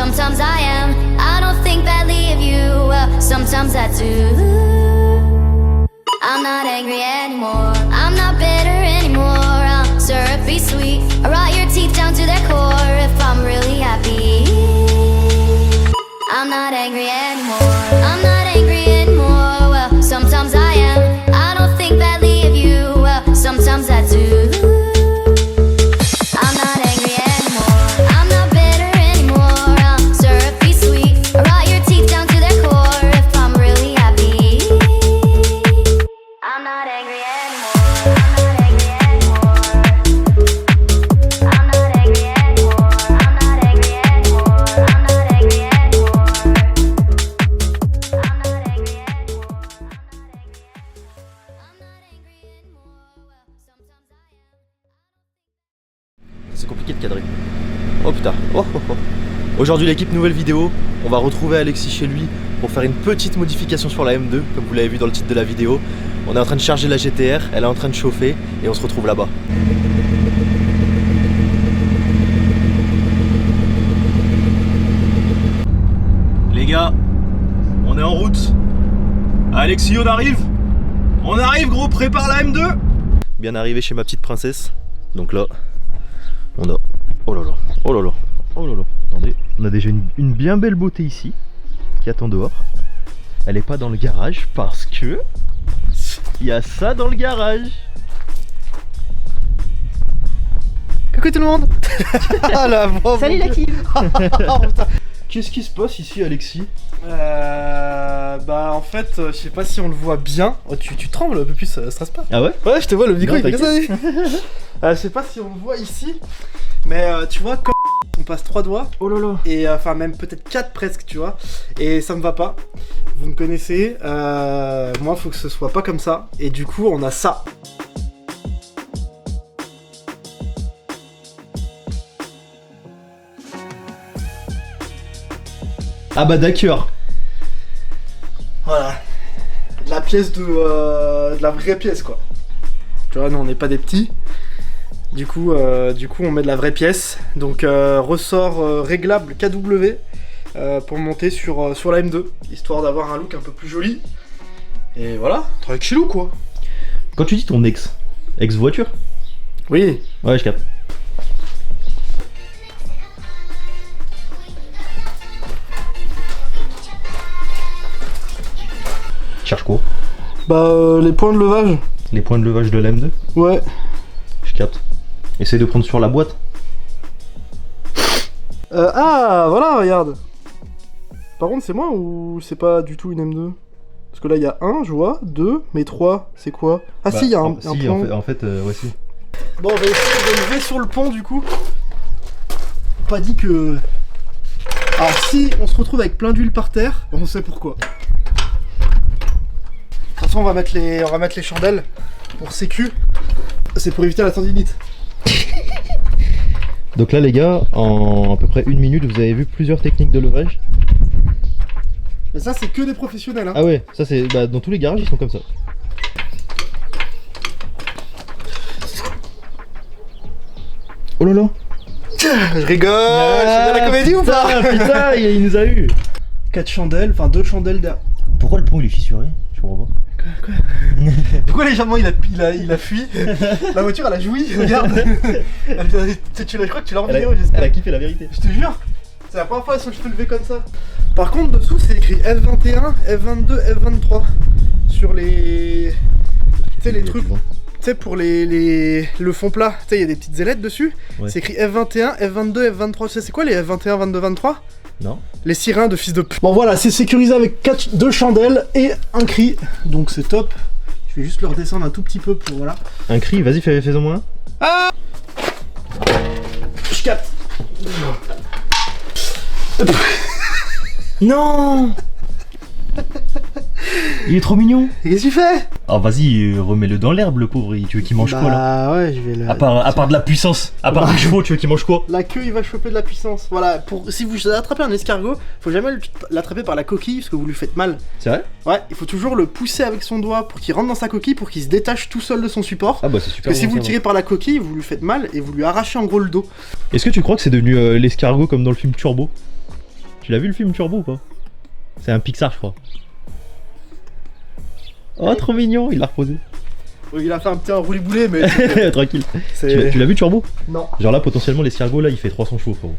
sometimes I am. I don't think badly of you, sometimes I do. I'm not angry anymore, I'm not bitter anymore. I'm syrupy sweet, I rot your teeth down to their core if I'm really happy. I'm not angry anymore, I'm not angry anymore. Well, sometimes I am. I don't think badly of you, well, sometimes I do. I'm not angry anymore, I'm not bitter anymore. I'm syrupy sweet, I rot your teeth down to their core if I'm really happy. I'm not angry anymore, I'm not angry anymore. I'm not angry anymore, I'm not angry anymore. I'm not angry anymore. I'm not angry anymore. C'est compliqué de cadrer. Oh putain. Oh, oh, oh. Aujourd'hui l'équipe, nouvelle vidéo. On va retrouver Alexis chez lui pour faire une petite modification sur la M2, comme vous l'avez vu dans le titre de la vidéo. On est en train de charger la GTR, elle est en train de chauffer et on se retrouve là-bas. Les gars, on est en route. Alexis, on arrive. On arrive gros, prépare la M2. Bien arrivé chez ma petite princesse. Donc là, on a... Oh là là, oh là là, oh là là. Attendez, on a déjà une bien belle beauté ici qui attend dehors. Elle est pas dans le garage parce que il y a ça dans le garage. Coucou tout le monde. Ah la bravo. Salut la team. Oh, putain. Qu'est-ce qui se passe ici Alexis? Bah en fait, je sais pas si on le voit bien. Oh, tu trembles un peu plus, ça stresse pas. Ah ouais? Ouais, je te vois, le micro Non, il fait comme ça. Je sais pas si on le voit ici, mais tu vois, comme on passe 3 doigts, Oh là là. et enfin même peut-être 4 presque, tu vois, et ça me va pas. Vous me connaissez, moi faut que ce soit pas comme ça, et du coup on a ça. Ah bah d'accord. Voilà, la pièce de la vraie pièce quoi. Tu vois, nous on n'est pas des petits. Du coup on met de la vraie pièce. Donc ressort réglable KW pour monter sur la M2, histoire d'avoir un look un peu plus joli. Et voilà, tranquillou quoi. Quand tu dis ton ex voiture? Oui. Ouais, je capte. Cherche quoi? Bah les points de levage. Les points de levage de l'M2? Ouais. Je capte. Essaye de prendre sur la boîte. Ah voilà, regarde. Par contre c'est moi ou c'est pas du tout une M2? Parce que là il y a 1, je vois, 2, mais 3, c'est quoi? Ah Bah, si, il y a un si, plan. en fait ouais si. Bon, on va essayer de lever sur le pont du coup. Pas dit que... Alors si on se retrouve avec plein d'huile par terre, on sait pourquoi. De toute façon on va mettre les chandelles pour sécu. C'est pour éviter la tendinite. Donc là les gars, en à peu près 1 minute, vous avez vu plusieurs techniques de levage. Mais ça c'est que des professionnels hein. Ah ouais, ça c'est... Bah, dans tous les garages ils sont comme ça. Oh là là. Je rigole, c'est de la comédie ou pas? Putain, il nous a eu. 4 chandelles, enfin 2 chandelles derrière. Pourquoi le pont il est fissuré? Je comprends pas. Pourquoi légèrement il a fui? La voiture elle a joui, regarde. Je crois que tu l'as en vidéo, Elle j'espère. a kiffé la vérité. Je te jure, c'est la première fois que je peux lever comme ça. Par contre dessous c'est écrit F21, F22, F23 sur les... Tu sais les trucs, tu sais pour le fond plat, tu sais il y a des petites ailettes dessus. Ouais. C'est écrit F21, F22, F23, tu sais c'est quoi les F21, 22, 23? Non. Les sirènes de fils de p... Bon voilà, c'est sécurisé avec 2 chandelles et un cri, donc c'est top. Je vais juste le redescendre un tout petit peu pour voilà. Un cri, vas-y fais-en moins. Ah, je capte. Non. Il est trop mignon. Qu'est-ce que tu fais? Ah vas-y, remets-le dans l'herbe le pauvre, tu veux qu'il mange quoi là? Bah ouais, je vais le... À part de la puissance, à part des chevaux, tu veux qu'il mange quoi? La queue il va choper de la puissance. Voilà, si vous attrapez un escargot, faut jamais l'attraper par la coquille parce que vous lui faites mal. C'est vrai? Ouais, il faut toujours le pousser avec son doigt pour qu'il rentre dans sa coquille, pour qu'il se détache tout seul de son support. Ah bah c'est super. Parce que si bon, vous le ça tirez par la coquille, vous lui faites mal et vous lui arrachez en gros le dos. va. Est-ce que tu crois que c'est devenu l'escargot comme dans le film Turbo? Tu l'as vu le film Turbo ou pas? C'est un Pixar, je crois. Oh, trop mignon, il l'a reposé. Oui, il a fait un petit rouli-boulé, mais. Tranquille. C'est. Tu l'as vu Turbo? Non. Genre là, potentiellement, l'escargot là, il fait 300 chevaux, frérot.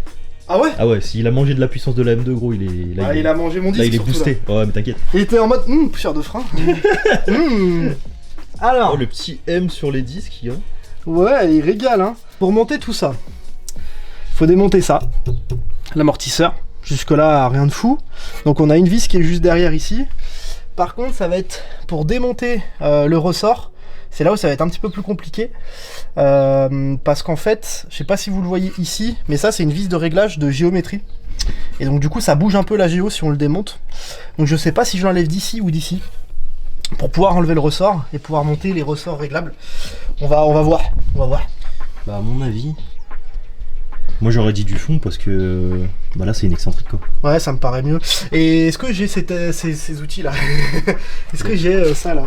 Ah ouais? Ah ouais, s'il a mangé de la puissance de la M2, gros, il est. Là, Ah, il a mangé mon disque. là, il est surtout, boosté. Ouais, mais t'inquiète. là. Il était en mode poussière de frein. Alors. Oh, le petit M sur les disques, hein. Ouais, il régale, hein. Pour monter tout ça, faut démonter ça. L'amortisseur. Jusque-là, rien de fou. Donc on a une vis qui est juste derrière ici. Par contre, ça va être pour démonter le ressort. C'est là où ça va être un petit peu plus compliqué. Parce qu'en fait, je sais pas si vous le voyez ici, mais ça c'est une vis de réglage de géométrie. Et donc du coup ça bouge un peu la géo si on le démonte. Donc je sais pas si je l'enlève d'ici ou d'ici. Pour pouvoir enlever le ressort et pouvoir monter les ressorts réglables. On va voir. On va voir. Bah, à mon avis. Moi j'aurais dit du fond parce que. Bah là, c'est une excentrique quoi. Ouais, ça me paraît mieux. Et est-ce que j'ai ces outils là? Est-ce que j'ai ça là?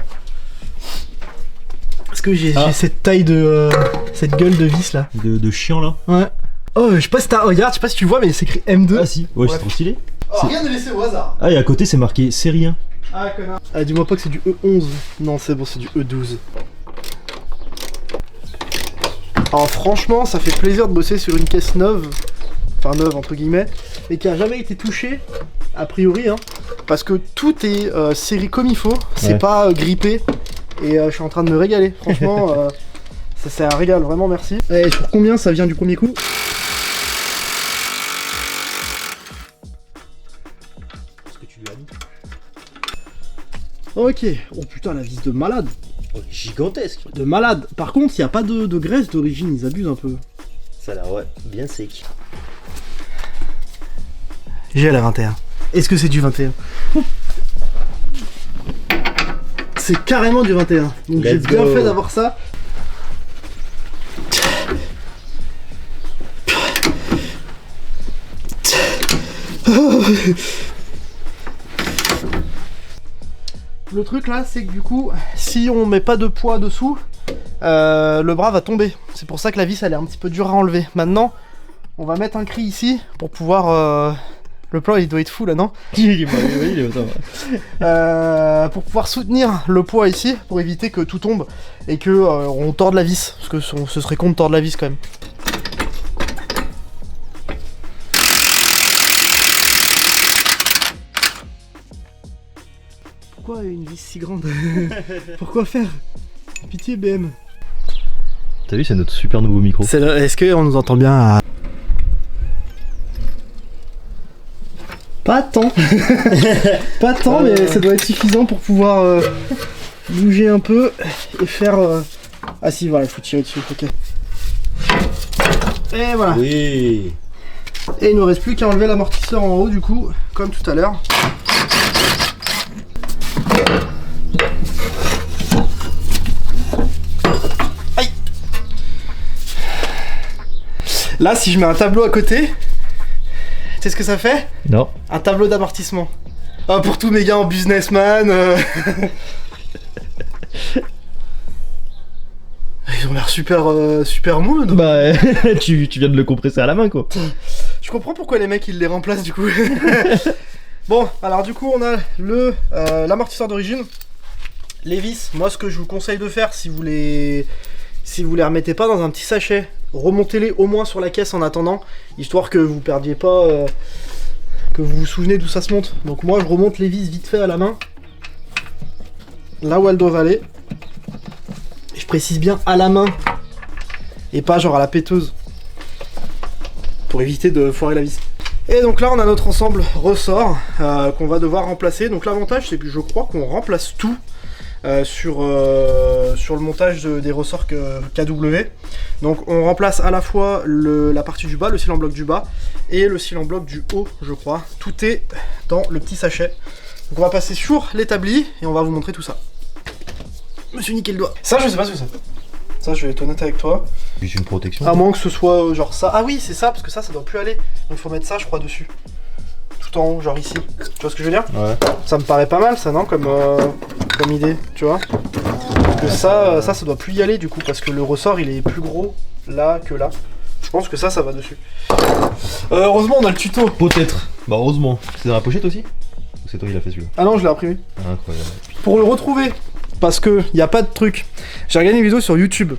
Est-ce que j'ai cette taille de. Cette gueule de vis là? De chien là. Ouais. Oh, je sais pas si t'as. Regarde, je sais pas si tu vois, mais c'est écrit M2. Ah si, ouais, c'est trop stylé. Oh, rien n'est laissé au hasard. Ah, et à côté, c'est marqué série 1. Ah, connard. Ah, dis-moi pas que c'est du E11. Non, c'est bon, c'est du E12. Alors, franchement, ça fait plaisir de bosser sur une caisse neuve. Enfin, neuve entre guillemets. Et qui a jamais été touchée, a priori, hein. Parce que tout est serré comme il faut. C'est pas grippé. Et je suis en train de me régaler. Franchement, ça c'est un régal, vraiment merci. Et sur combien ça vient du premier coup? Parce que tu lui as mis. Ok. Oh putain, la vis de malade. Oh, gigantesque. De malade. Par contre, il n'y a pas de graisse d'origine, ils abusent un peu. Ça a l'air, ouais, bien sec. J'ai la 21. Est-ce que c'est du 21? C'est carrément du 21. Donc j'ai bien fait d'avoir ça. Le truc là, c'est que du coup, si on met pas de poids dessous, le bras va tomber. C'est pour ça que la vis elle est un petit peu dure à enlever. Maintenant, on va mettre un cri ici pour pouvoir. Le plan il doit être fou là, non? Il est autant. Pour pouvoir soutenir le poids ici, pour éviter que tout tombe et que on torde la vis. Parce que ce serait con de tordre la vis quand même. Pourquoi une vis si grande? Pourquoi faire? Pitié BM. T'as vu, c'est notre super nouveau micro. Est-ce qu'on nous entend bien à... Pas tant. Pas tant, mais ça doit être suffisant pour pouvoir bouger un peu et faire... Ah si, voilà, il faut tirer dessus, ok. Et voilà. Oui. Et il ne reste plus qu'à enlever l'amortisseur en haut du coup, comme tout à l'heure. Aïe. Là, si je mets un tableau à côté, tu sais ce que ça fait? Non. Un tableau d'amortissement. Ah, pour tous mes gars en businessman. Ils ont l'air super, super mous. Donc. Bah, tu viens de le compresser à la main quoi. Je comprends pourquoi les mecs ils les remplacent du coup. Bon, alors du coup on a l'amortisseur d'origine. Les vis, moi ce que je vous conseille de faire si vous les remettez pas dans un petit sachet, remontez-les au moins sur la caisse en attendant, histoire que vous perdiez pas, que vous vous souvenez d'où ça se monte. Donc moi je remonte les vis vite fait à la main, là où elles doivent aller. Et je précise bien à la main, et pas genre à la péteuse, pour éviter de foirer la vis. Et donc là on a notre ensemble ressort qu'on va devoir remplacer. Donc l'avantage c'est que je crois qu'on remplace tout sur le montage des ressorts KW. Donc on remplace à la fois la partie du bas, le cil en bloc du bas, et le cil en bloc du haut, je crois. Tout est dans le petit sachet. Donc on va passer sur l'établi et on va vous montrer tout ça. Je me suis niqué le doigt. Ça je sais pas ce que c'est. Ça je vais être honnête avec toi. Juste une protection. À moins que ce soit genre ça. Ah oui c'est ça, parce que ça doit plus aller. Donc il faut mettre ça je crois dessus. Tout en haut, genre ici. Tu vois ce que je veux dire? Ouais. Ça me paraît pas mal ça, non, comme idée, tu vois? Que ça doit plus y aller du coup, parce que le ressort il est plus gros là que là. Je pense que ça va dessus. Heureusement on a le tuto. Peut-être. Bah heureusement. C'est dans la pochette aussi? Ou c'est toi qui l'as fait celui-là? Ah non, je l'ai imprimé. Ah, incroyable. Pour le retrouver, parce que y a pas de truc, j'ai regardé une vidéo sur YouTube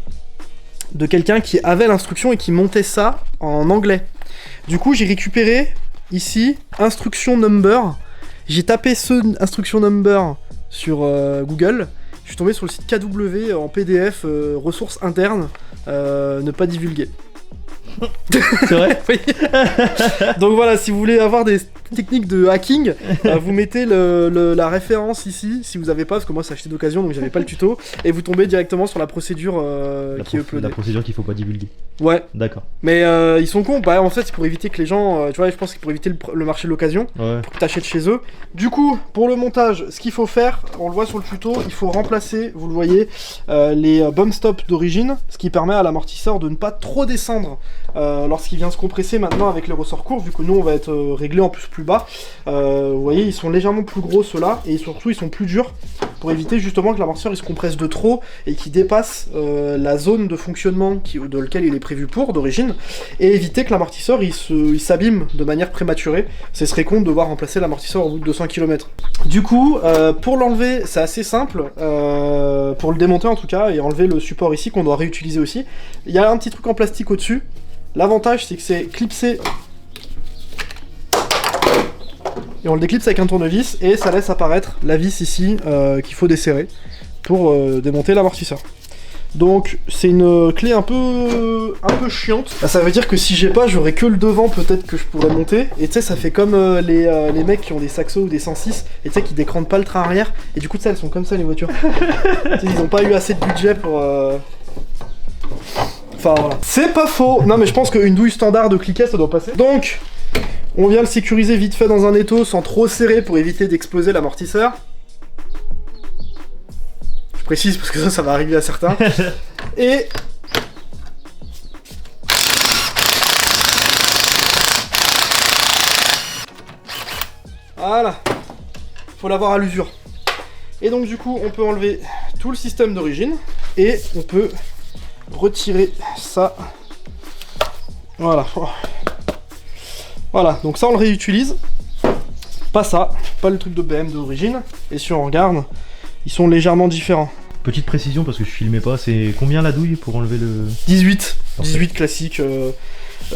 de quelqu'un qui avait l'instruction et qui montait ça en anglais. Du coup, j'ai récupéré ici instruction number. J'ai tapé ce instruction number sur Google. Je suis tombé sur le site KW en PDF, ressources internes, ne pas divulguer. C'est vrai? Oui. Donc voilà, si vous voulez avoir des techniques de hacking, vous mettez la référence ici, si vous avez pas, parce que moi c'est acheté d'occasion donc j'avais pas le tuto, et vous tombez directement sur la procédure qui est uploadée. La procédure qu'il faut pas divulguer. Ouais, D'accord. mais ils sont cons, bah en fait c'est pour éviter que les gens, tu vois, je pense que c'est pour éviter le marché de l'occasion, Ouais. pour que t'achètes chez eux. Du coup, pour le montage, ce qu'il faut faire, on le voit sur le tuto, il faut remplacer, vous le voyez, les bump stops d'origine, ce qui permet à l'amortisseur de ne pas trop descendre lorsqu'il vient se compresser maintenant avec les ressorts courts, vu que nous on va être réglé en plus bas. Vous voyez, ils sont légèrement plus gros ceux-là, et surtout ils sont plus durs, pour éviter justement que l'amortisseur il se compresse de trop et qu'il dépasse la zone de fonctionnement de lequel il est prévu pour d'origine, et éviter que l'amortisseur il s'abîme de manière prématurée. Ce serait con de devoir remplacer l'amortisseur au bout de 200 km. Du coup, pour l'enlever, c'est assez simple, pour le démonter en tout cas, et enlever le support ici qu'on doit réutiliser aussi. Il y a un petit truc en plastique au-dessus. L'avantage c'est que c'est clipsé. Et on le déclipse avec un tournevis et ça laisse apparaître la vis ici qu'il faut desserrer pour démonter l'amortisseur. Donc c'est une clé un peu chiante. Ça veut dire que si j'ai pas, j'aurais que le devant peut-être que je pourrais monter. Et tu sais, ça fait comme les mecs qui ont des Saxo ou des 106 et tu sais qui décrantent pas le train arrière. Et du coup tu sais, elles sont comme ça les voitures. Ils ont pas eu assez de budget pour... Enfin voilà. C'est pas faux. Non mais je pense qu'une douille standard de cliquet ça doit passer. Donc on vient le sécuriser vite fait dans un étau sans trop serrer pour éviter d'exploser l'amortisseur. Je précise parce que ça va arriver à certains. Et... Voilà. Faut l'avoir à l'usure. Et donc du coup on peut enlever tout le système d'origine et on peut retirer ça. Voilà. Voilà, donc ça on le réutilise. Pas ça, pas le truc de BM d'origine. Et si on regarde, ils sont légèrement différents. Petite précision parce que je filmais pas, c'est combien la douille pour enlever le... 18. Parfait. 18 classique.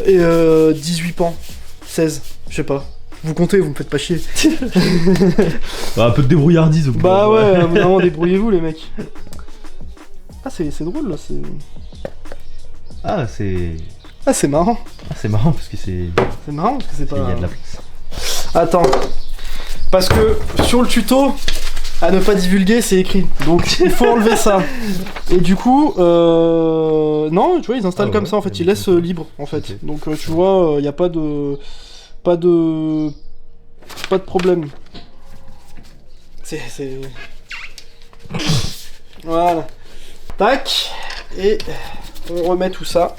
Et 18 pans. 16, je sais pas. Vous comptez, vous me faites pas chier. Bah, un peu de débrouillardise au bout. Bah ouais, vraiment débrouillez-vous les mecs. Ah c'est drôle là, c'est... Ah c'est... Ah c'est marrant. Ah, c'est marrant parce que c'est... C'est marrant parce que c'est pas... Il y a de la place. Attends. Parce que sur le tuto, à ne pas divulguer, c'est écrit. Donc il faut enlever ça. Et du coup, non, tu vois, ils installent comme ouais, ça en fait, ils laissent libre en fait. Ok. Donc tu vois, il n'y a pas de problème. C'est... Voilà. Tac. Et on remet tout ça.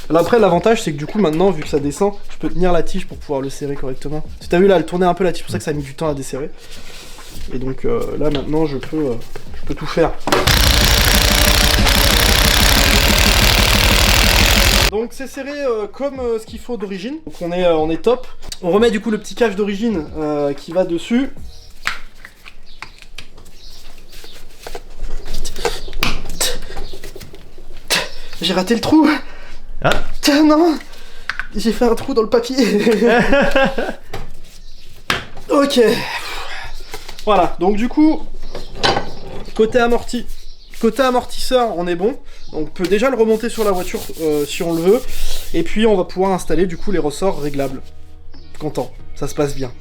Alors après l'avantage c'est que du coup maintenant vu que ça descend, je peux tenir la tige pour pouvoir le serrer correctement. Tu t'as vu là, elle tournait un peu la tige, c'est pour ça que ça a mis du temps à desserrer. Et donc là maintenant je peux tout faire. Donc c'est serré comme ce qu'il faut d'origine. Donc on est top. On remet du coup le petit cache d'origine qui va dessus. J'ai raté le trou. Ah. Tiens, non. J'ai fait un trou dans le papier. Ok. Voilà, donc du coup, côté amortisseur, on est bon. On peut déjà le remonter sur la voiture si on le veut. Et puis on va pouvoir installer du coup les ressorts réglables. Content, ça se passe bien.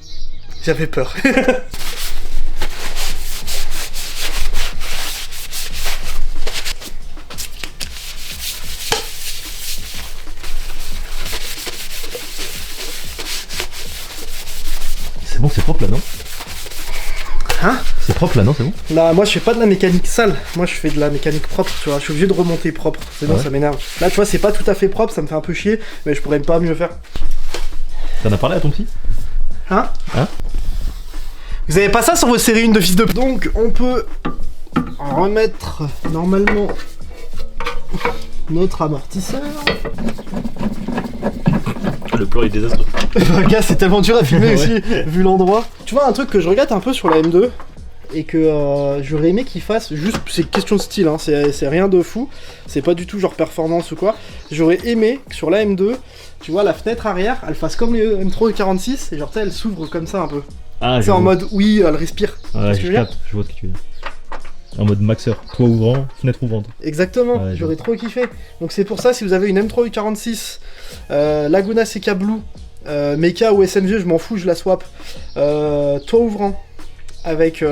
J'avais peur. C'est bon, c'est propre là, non? Hein? C'est propre là, non? C'est bon? Là, moi je fais pas de la mécanique sale, moi je fais de la mécanique propre, tu vois, je suis obligé de remonter propre, sinon Ah ouais. ça m'énerve. Là tu vois, c'est pas tout à fait propre, ça me fait un peu chier, mais je pourrais pas mieux faire. T'en as parlé à ton petit? Hein? Hein? Vous avez pas ça sur vos séries 1 de fils de... Donc on peut remettre normalement notre amortisseur. Le plan est désastreux. Gars, c'est tellement dur à filmer Ouais. aussi, vu l'endroit. Tu vois, un truc que je regrette un peu sur la M2, et que j'aurais aimé qu'il fasse, juste, c'est question de style, hein, c'est rien de fou, c'est pas du tout genre performance ou quoi. J'aurais aimé que sur la M2, tu vois, la fenêtre arrière, elle fasse comme les M3 et 46, et genre, tu sais, elle s'ouvre comme ça un peu. Ah, C'est en mode, oui, elle respire. Ouais, ce que je je veux dire capte, je vois ce que tu veux dire. En mode maxeur, toit ouvrant, fenêtre ouvrante. Exactement, Ouais, j'aurais trop kiffé. Donc c'est pour ça, si vous avez une M3 U46, Laguna Seca Blue, Mecha ou SMG, je m'en fous, je la swap. Toit ouvrant, avec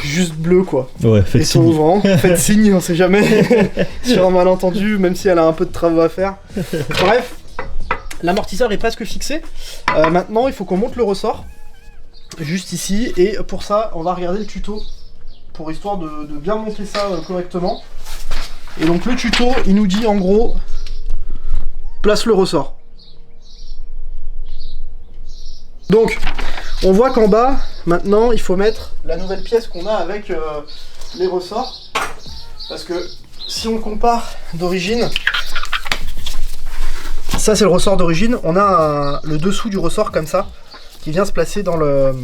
juste bleu quoi. Ouais, Et faites toit signe. ouvrant, faites signe, on sait jamais. Sur un malentendu, même si elle a un peu de travaux à faire. Bref, l'amortisseur est presque fixé. Maintenant, il faut qu'on monte le ressort. Juste ici, et pour ça on va regarder le tuto pour histoire de bien monter ça correctement. Et donc le tuto il nous dit en gros place le ressort. Donc on voit qu'en bas maintenant il faut mettre la nouvelle pièce qu'on a avec les ressorts, parce que si on compare d'origine, ça c'est le ressort d'origine, on a le dessous du ressort comme ça qui vient se placer dans le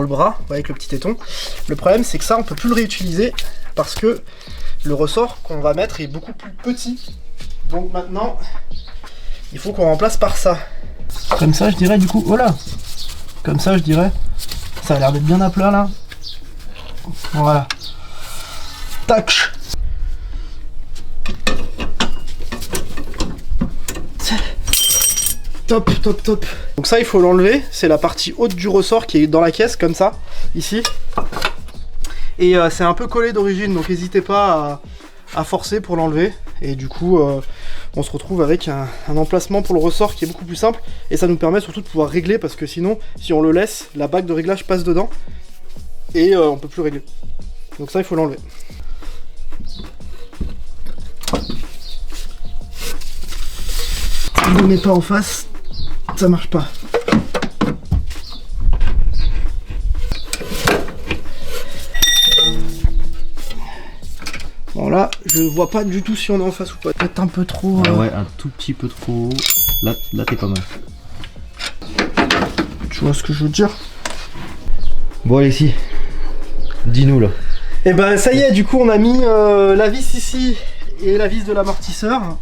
bras avec le petit téton. Le problème c'est que ça on peut plus le réutiliser parce que le ressort qu'on va mettre est beaucoup plus petit. Donc maintenant il faut qu'on remplace par ça. Comme ça je dirais du coup, voilà. Comme ça je dirais. Ça a l'air d'être bien à plat là. Voilà. Tac. Top, top, top. Donc ça il faut l'enlever, c'est la partie haute du ressort qui est dans la caisse comme ça, ici. Et c'est un peu collé d'origine, donc n'hésitez pas à forcer pour l'enlever. Et du coup on se retrouve avec un emplacement pour le ressort qui est beaucoup plus simple. Et ça nous permet surtout de pouvoir régler, parce que sinon si on le laisse, la bague de réglage passe dedans. Et on peut plus régler. Donc ça il faut l'enlever. Si on ne met pas en face, ça marche pas. Bon là, je vois pas du tout si on est en face ou pas. Peut-être un peu trop. Ah ouais, un tout petit peu trop haut. Là t'es pas mal. Tu vois ce que je veux dire? Bon Alexis, dis-nous là. Et ben ça y est, du coup on a mis la vis ici et la vis de l'amortisseur.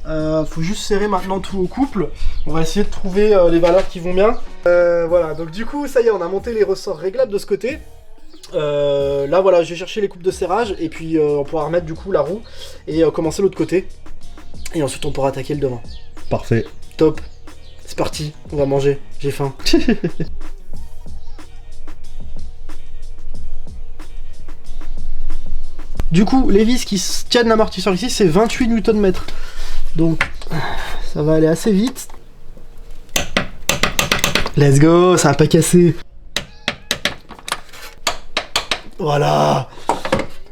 Faut juste serrer maintenant tout au couple. On va essayer de trouver les valeurs qui vont bien. Voilà, donc du coup ça y est, on a monté les ressorts réglables de ce côté. Là voilà, j'ai cherché les coupes de serrage et puis on pourra remettre du coup la roue et commencer l'autre côté. Et ensuite on pourra attaquer le devant. Parfait. Top, c'est parti, on va manger, j'ai faim. Du coup, les vis qui tiennent l'amortisseur ici, c'est 28 Nm. Donc, ça va aller assez vite. Let's go, ça va pas casser. Voilà.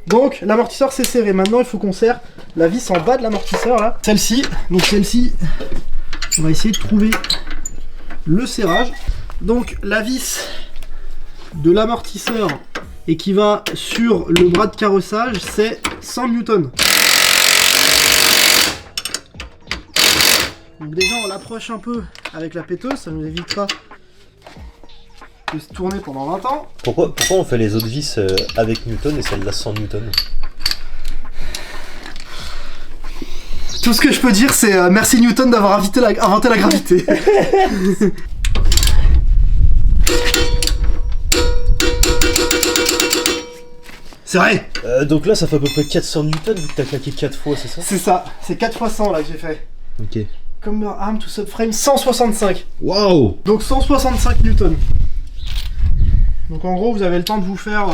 Donc, l'amortisseur c'est serré. Maintenant, il faut qu'on serre la vis en bas de l'amortisseur là. Celle-ci. Donc, celle-ci, on va essayer de trouver le serrage. Donc, la vis de l'amortisseur et qui va sur le bras de carrossage, c'est 100 Newton. Donc déjà on l'approche un peu avec la péteuse, ça nous évitera de se tourner pendant 20 ans. Pourquoi on fait les autres vis avec Newton et celle-là sans Newton? Tout ce que je peux dire c'est merci Newton d'avoir inventé la gravité. C'est vrai. Donc là ça fait à peu près 400 Newton vu que t'as claqué 4 fois, c'est ça? C'est ça, c'est 4 x 100 là que j'ai fait. Ok. Comme arm to subframe, 165. Waouh. Donc 165 Newton. Donc en gros vous avez le temps de vous faire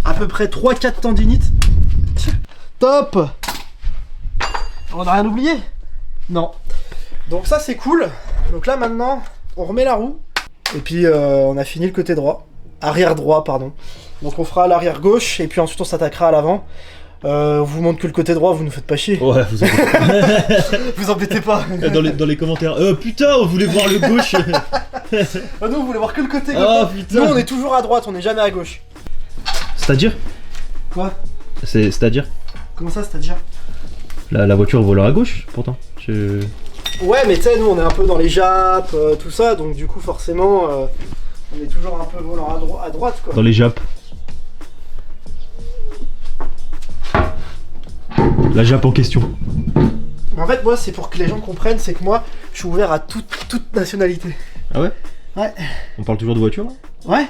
à peu près 3-4 tendinites. Top. On n'a rien oublié? Non. Donc ça c'est cool. Donc là maintenant on remet la roue. Et puis on a fini le côté droit. Arrière droit pardon. Donc on fera l'arrière gauche et puis ensuite on s'attaquera à l'avant. On vous montre que le côté droit, vous nous faites pas chier. Ouais, vous Vous embêtez pas. dans les commentaires. Putain, on voulait voir le gauche. Nous on voulait voir que le côté Ah gauche. putain. Nous on est toujours à droite, on n'est jamais à gauche. C'est-à-dire? Quoi? C'est-à-dire? Comment ça c'est-à-dire? La voiture volant à gauche, pourtant. Ouais, mais tu sais, nous on est un peu dans les Japs, tout ça, donc du coup forcément on est toujours un peu volant à droite quoi. Dans les Japs. La Jap en question. En fait, moi c'est pour que les gens comprennent, c'est que moi je suis ouvert à toute nationalité. Ah ouais? Ouais. On parle toujours de voiture là? Ouais.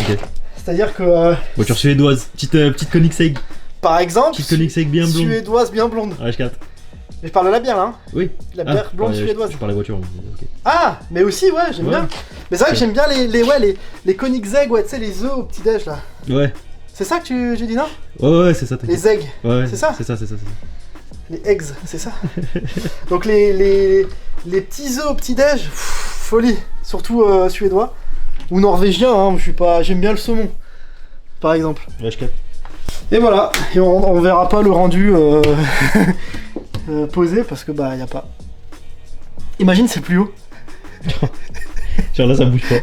Ok. C'est-à-dire que Voiture suédoise, petite Koenigsegg. par exemple, Petite Koenigsegg bien blonde. suédoise bien blonde. H4. Mais je parle de la bière là, hein. Oui. La bière blonde suédoise. Je parle de voiture. Ok. Ah, mais aussi ouais, j'aime Ouais. bien. Mais c'est vrai que j'aime bien les Koenigsegg, ouais, tu sais, les œufs au petit-déj là. Ouais. C'est ça que tu dis, non? Ouais, c'est ça, t'inquiète. Les eggs, Ouais, c'est ça? C'est ça. les eggs, c'est ça? Donc les petits œufs au petit-déj, folie. Surtout suédois. Ou norvégien, hein, j'aime bien le saumon, par exemple. H4. Et voilà, et on verra pas le rendu posé parce que bah y a pas. Imagine c'est plus haut. Genre là, ça bouge pas.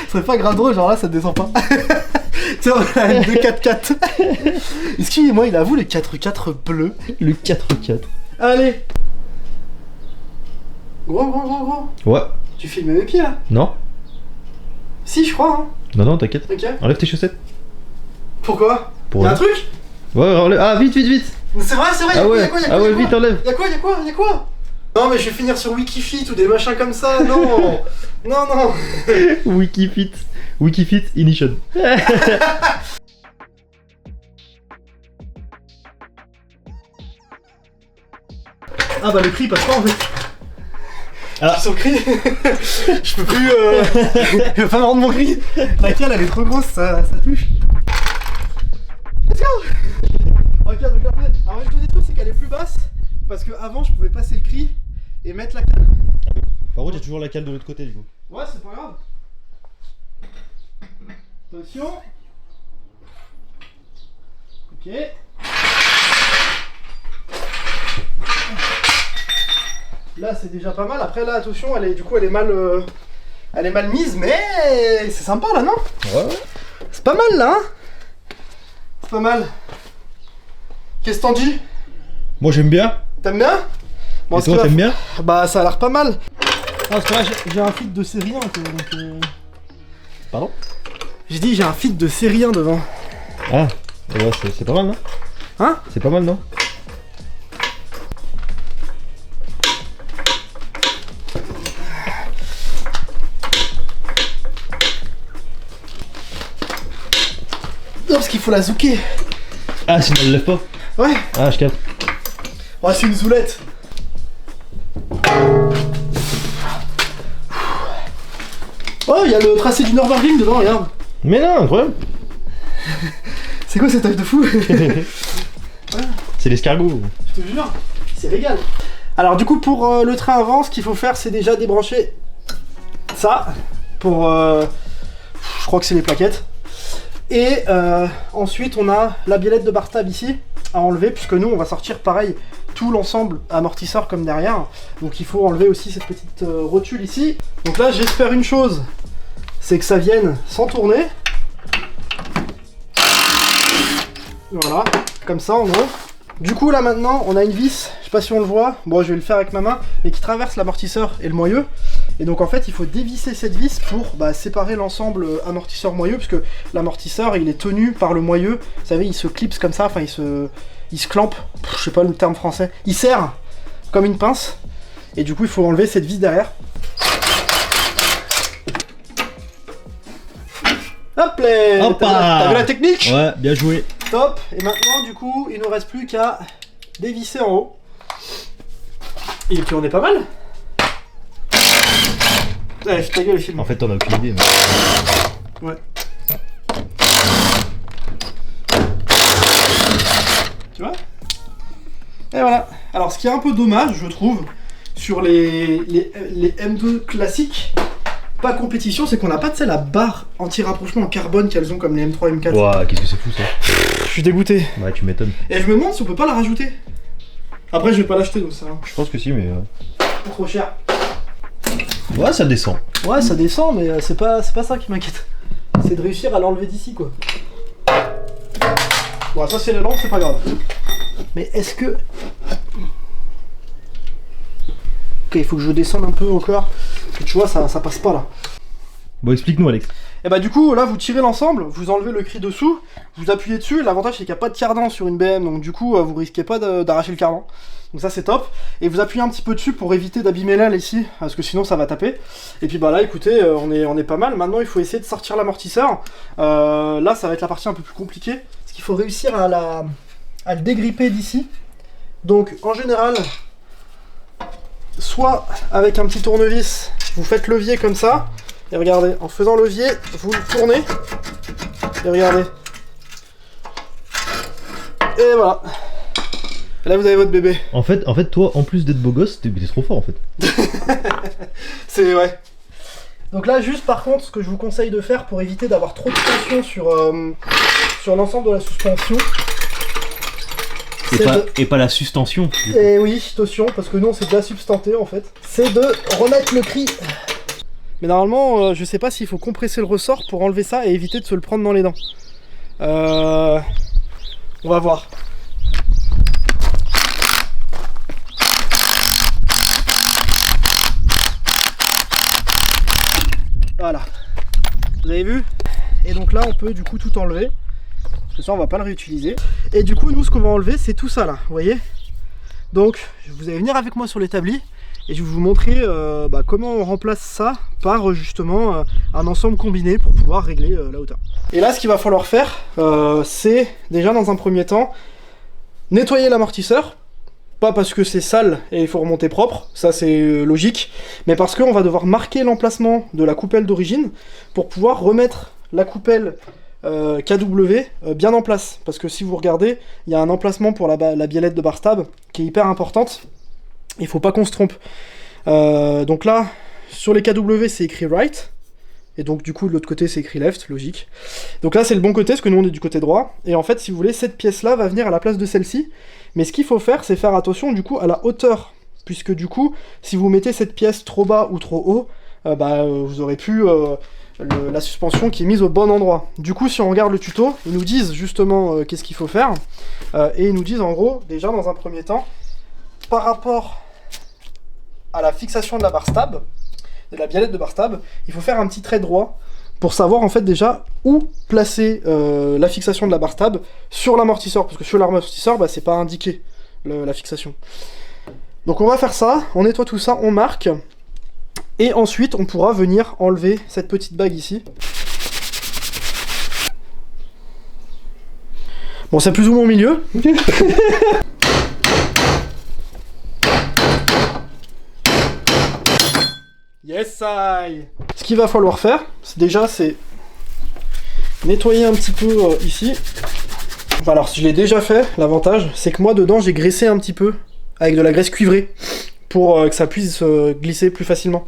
Ce serait pas grave drôle, genre là ça descend pas. Tiens, on a une 2-4-4. Excusez-moi, il avoue les 4-4 bleus. Le 4-4. Allez. Gros. Ouais. Tu filmes mes pieds là? Non? Si, je crois, hein. Non, t'inquiète. Ok. Enlève tes chaussettes. Pourquoi? Pour Y'a un eux. truc? Ouais, enlève. Ah, vite. C'est vrai, Ah ouais, vite, enlève. Y'a quoi? Non mais je vais finir sur Wikifit ou des machins comme ça, non. Non. Wikifit Ignition. Ah bah le cri passe pas en fait. Ah. Son cri. Je peux plus je vais pas me rendre mon cri. La cale elle est trop grosse, ça touche. Let's go. Ok, donc après, alors une chose des trucs c'est qu'elle est plus basse. Parce que avant je pouvais passer le cri et mettre la cale. Par contre, il y a toujours la cale de l'autre côté, du coup. Ouais, c'est pas grave. Attention. Ok. Là, c'est déjà pas mal. Après, là, attention, elle est mal mise, mais c'est sympa là, non? Ouais. C'est pas mal là, hein? C'est pas mal. Qu'est-ce que t'en dis? Moi, j'aime bien. T'aimes bien? Bon, Et ce que toi, là, t'aimes bien? Bah, ça a l'air pas mal. Ah, parce que là, j'ai un feed de série 1, quoi, donc Pardon? J'ai dit, j'ai un feed de série 1 devant. Ah, ouais, c'est pas mal, non? Hein? C'est pas mal, non? Non, parce qu'il faut la zouker. Ah, sinon elle lève pas. Ouais. Ah, H4. Ouais, c'est une zoulette. Oh, il y a le tracé du Nürburgring dedans, regarde. Mais non, incroyable. C'est quoi cet œuf de fou? C'est l'escargot. Je te jure, c'est régal. Alors du coup pour le train avant, ce qu'il faut faire c'est déjà débrancher ça pour je crois que c'est les plaquettes. Et ensuite on a la biellette de bar tab ici à enlever puisque nous on va sortir pareil tout l'ensemble amortisseur comme derrière. Donc il faut enlever aussi cette petite rotule ici. Donc là j'espère une chose, c'est que ça vienne sans tourner. Voilà, comme ça en gros. Du coup là maintenant on a une vis, je sais pas si on le voit, bon je vais le faire avec ma main, mais qui traverse l'amortisseur et le moyeu. Et donc en fait il faut dévisser cette vis pour séparer l'ensemble amortisseur moyeu, puisque l'amortisseur il est tenu par le moyeu, vous savez il se clipse comme ça, enfin il se clampe, je sais pas le terme français, il serre comme une pince, et du coup il faut enlever cette vis derrière. Hop là! Hoppa! T'as vu la technique? Ouais, bien joué. Top. Et maintenant du coup il nous reste plus qu'à dévisser en haut. Et puis on est pas mal. Allez, ta gueule, filme. En fait, t'en as aucune idée. Mais... Ouais. Tu vois? Et voilà. Alors ce qui est un peu dommage je trouve sur les M2 classiques, pas compétition, c'est qu'on n'a pas de la barre anti-rapprochement en carbone qu'elles ont comme les M3 M4. Ouah, qu'est-ce que c'est fou ça. Je suis dégoûté. Ouais, tu m'étonnes. Et je me demande si on peut pas la rajouter. Après je vais pas l'acheter donc ça Je pense que si, mais... trop cher. Ouais, ça descend. Ouais ça descend mais c'est pas ça qui m'inquiète. C'est de réussir à l'enlever d'ici quoi. Bon ça c'est la lampe, c'est pas grave. Mais est-ce que... Ok, il faut que je descende un peu encore. Parce que tu vois, ça passe pas là. Bon, explique-nous, Alex. Et bah du coup, là, vous tirez l'ensemble, vous enlevez le cri dessous, vous appuyez dessus. L'avantage, c'est qu'il n'y a pas de cardan sur une BM, donc du coup, vous risquez pas d'arracher le cardan. Donc ça, c'est top. Et vous appuyez un petit peu dessus pour éviter d'abîmer l'aile ici, parce que sinon, ça va taper. Et puis bah là, écoutez, on est pas mal. Maintenant, il faut essayer de sortir l'amortisseur. Là, ça va être la partie un peu plus compliquée, parce qu'il faut réussir à le dégripper d'ici. Donc, en général, soit avec un petit tournevis, vous faites levier comme ça. Et regardez, en faisant levier, vous le tournez. Et regardez. Et voilà. Et là, vous avez votre bébé. En fait, toi, en plus d'être beau gosse, t'es trop fort en fait. C'est ouais. Donc là, juste par contre, ce que je vous conseille de faire pour éviter d'avoir trop de tension sur l'ensemble de la suspension. Et pas la sustention. Et oui, attention, parce que nous, c'est déjà substanté en fait. C'est de remettre le cri. Mais normalement, je sais pas s'il faut compresser le ressort pour enlever ça et éviter de se le prendre dans les dents. On va voir. Voilà. Vous avez vu? Et donc là, on peut du coup tout enlever. Parce que ça, on va pas le réutiliser. Et du coup, nous, ce qu'on va enlever, c'est tout ça là. Vous voyez? Donc, vous allez venir avec moi sur l'établi. Et je vais vous montrer comment on remplace ça par justement un ensemble combiné pour pouvoir régler la hauteur. Et là, ce qu'il va falloir faire, c'est déjà dans un premier temps nettoyer l'amortisseur. Pas parce que c'est sale et il faut remonter propre, ça c'est logique, mais parce qu'on va devoir marquer l'emplacement de la coupelle d'origine pour pouvoir remettre la coupelle KW bien en place. Parce que si vous regardez, il y a un emplacement pour la biellette de bar stab qui est hyper importante. Il faut pas qu'on se trompe. Donc là, sur les KW, c'est écrit right. Et donc du coup, de l'autre côté, c'est écrit left, logique. Donc là, c'est le bon côté, parce que nous, on est du côté droit. Et en fait, si vous voulez, cette pièce-là va venir à la place de celle-ci. Mais ce qu'il faut faire, c'est faire attention, du coup, à la hauteur. Puisque du coup, si vous mettez cette pièce trop bas ou trop haut, vous aurez plus la suspension qui est mise au bon endroit. Du coup, si on regarde le tuto, ils nous disent justement qu'est-ce qu'il faut faire. Et ils nous disent, en gros, déjà, dans un premier temps, par rapport à la fixation de la barre stab, de la biellette de bar stab, il faut faire un petit trait droit pour savoir en fait déjà où placer la fixation de la barre stab sur l'amortisseur, parce que sur l'amortisseur, c'est pas indiqué la fixation. Donc on va faire ça, on nettoie tout ça, on marque, et ensuite on pourra venir enlever cette petite bague ici. Bon, c'est plus ou moins au milieu. Yes, I. Ce qu'il va falloir faire, c'est nettoyer un petit peu ici. Alors, je l'ai déjà fait, l'avantage, c'est que moi, dedans, j'ai graissé un petit peu avec de la graisse cuivrée pour que ça puisse glisser plus facilement.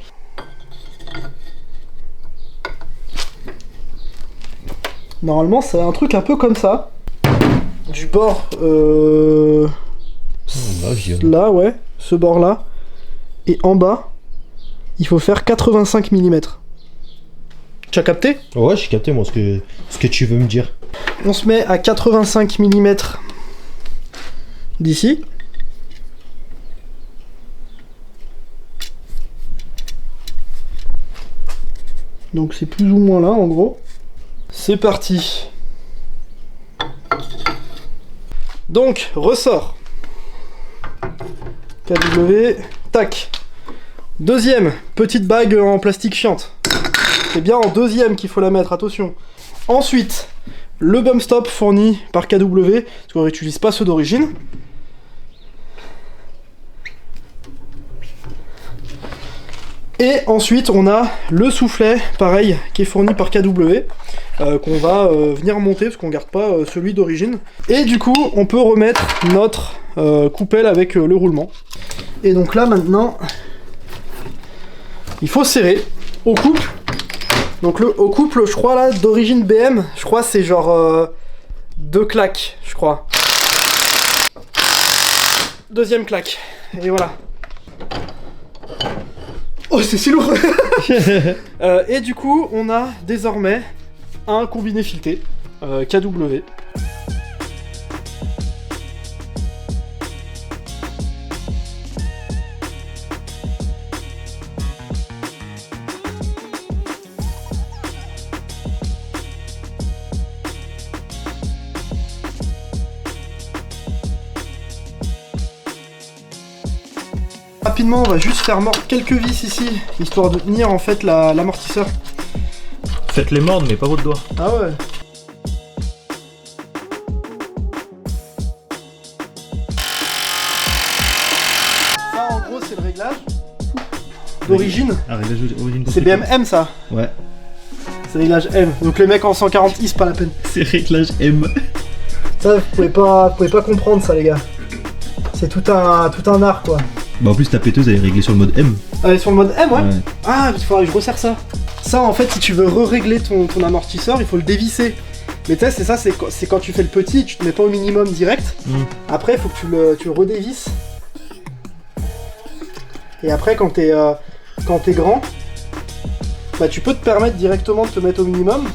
Normalement, c'est un truc un peu comme ça. Du bord... là, ouais, ce bord-là. Et en bas... il faut faire 85 mm. Tu as capté? Ouais, j'ai capté moi ce que tu veux me dire. On se met à 85 mm d'ici. Donc c'est plus ou moins là en gros. C'est parti. Donc, ressort. KW, tac. Deuxième, petite bague en plastique chiante. C'est bien en deuxième qu'il faut la mettre, attention. Ensuite, le bump stop fourni par KW, parce qu'on n'utilise pas ceux d'origine. Et ensuite, on a le soufflet, pareil, qui est fourni par KW, qu'on va venir monter, parce qu'on ne garde pas celui d'origine. Et du coup, on peut remettre notre coupelle avec le roulement. Et donc là, maintenant... il faut serrer au couple. Donc au couple, je crois là, d'origine BM, je crois c'est genre 2 claques, je crois. Deuxième claque. Et voilà. Oh, c'est si lourd. Et du coup, on a désormais un combiné fileté KW. rapidement, on va juste faire mordre quelques vis ici, histoire de tenir en fait l'amortisseur. Faites-les mordre, mais pas votre doigt. Ah ouais. Ça en gros c'est le réglage d'origine. Ah, réglage origine. C'est BM ça. Ouais. C'est réglage M. Donc les mecs en 140i c'est pas la peine. C'est réglage M. Ça vous pouvez pas comprendre ça les gars. C'est tout un art quoi. Bah en plus ta péteuse elle est réglée sur le mode M. Elle est sur le mode M ouais. Ouais. Ah il faudrait que je resserre ça. Ça en fait si tu veux régler ton amortisseur il faut le dévisser. Mais tu sais c'est ça, c'est quand tu fais le petit, tu te mets pas au minimum direct. Après il faut que tu le redévisses. Et après quand t'es grand, bah tu peux te permettre directement de te mettre au minimum.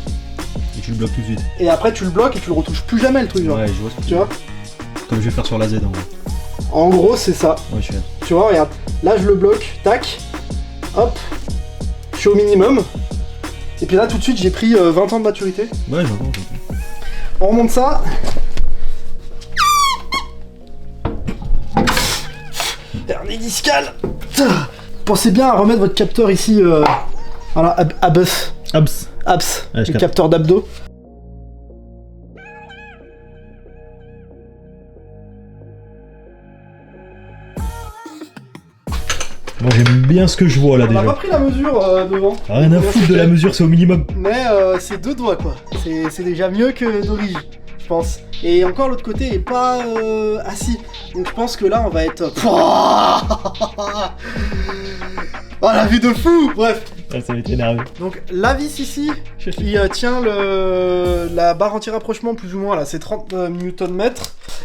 Et tu le bloques tout de suite. Et après tu le bloques et tu le retouches plus jamais le truc genre. Ouais je vois ce que Tu vois. Comme je vais faire sur la Z en vrai. En gros c'est ça. Ouais je suis là. Tu vois regarde, là je le bloque, tac, hop, je suis au minimum. Et puis là tout de suite j'ai pris 20 ans de maturité. Ouais j'entends. On remonte ça. Dernier discal. Pensez bien à remettre votre capteur ici. Voilà, abs. Abs. Abs. Ouais, je le capte. capteur d'abdos. Moi j'aime bien ce que je vois là On n'a déjà. pas pris la mesure devant. Rien à foutre de la mesure, c'est au minimum. Mais c'est 2 doigts quoi. C'est déjà mieux que d'origine, je pense. Et encore l'autre côté est pas assis. Donc je pense que là on va être. Oh la vue de fou. Bref. Ouais, ça va être énervé. Donc la vis ici qui tient la barre anti-rapprochement plus ou moins là, c'est 30 Nm.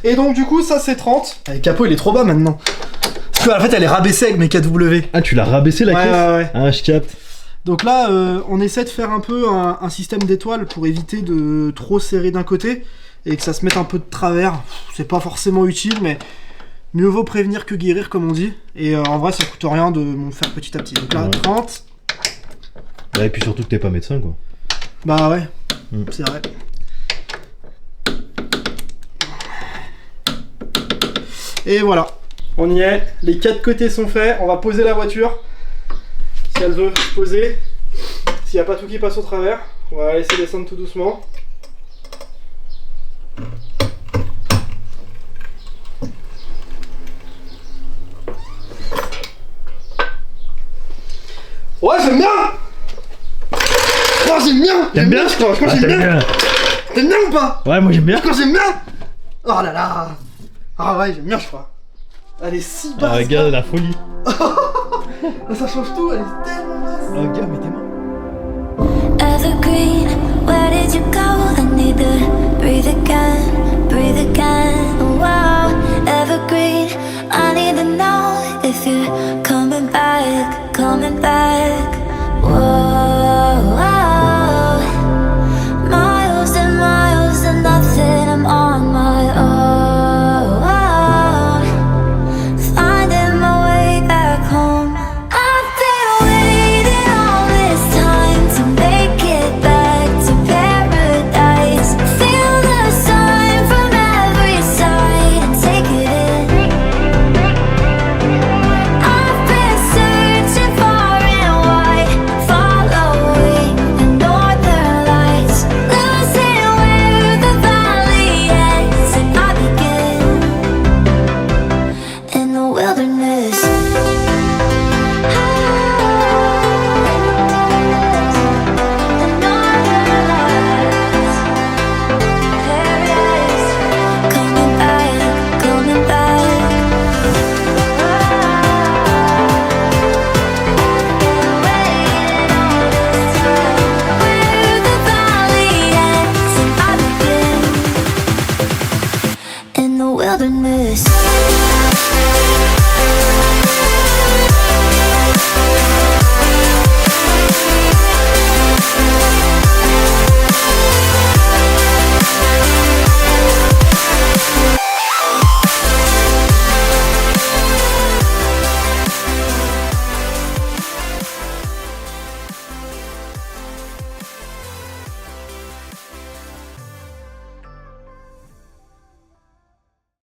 Et donc du coup ça c'est 30. Ah, le capot il est trop bas maintenant. Parce qu'en fait elle est rabaissée avec mes KW. Ah tu l'as rabaissé la caisse Ouais. Ah je capte. Donc là on essaie de faire un peu un système d'étoiles pour éviter de trop serrer d'un côté et que ça se mette un peu de travers. C'est pas forcément utile mais mieux vaut prévenir que guérir comme on dit. Et en vrai ça coûte rien de m'en faire petit à petit. Donc là Ouais. 30. Ouais, et puis surtout que t'es pas médecin quoi. Bah ouais, Mm. c'est vrai. Et voilà, on y est, les 4 côtés sont faits, on va poser la voiture, si elle veut se poser, s'il n'y a pas tout qui passe au travers, on va la laisser descendre tout doucement. Ouais, j'aime bien. Oh, j'aime bien. T'aimes bien je crois, Ah, j'aime t'aimes bien. bien. T'aimes bien ou pas? Ouais moi j'aime bien. Quand j'aime bien. Oh là là. Ah ouais, j'aime bien, je crois. Elle est si basse. Ah regarde la folie. Ça change tout, elle est tellement basse. Oh regarde mais t'es mort. Evergreen, where did you go? I need to breathe again. Wow, evergreen, I need to know if you're coming back. Whoa, miles and miles and nothing. I'm on my own, finding my way back home. I've been waiting all this time to make it back to paradise. Feel the sun from every side and take it in. I've been searching far and wide, following the northern lights, losing where the valley ends and I begin in the wilderness.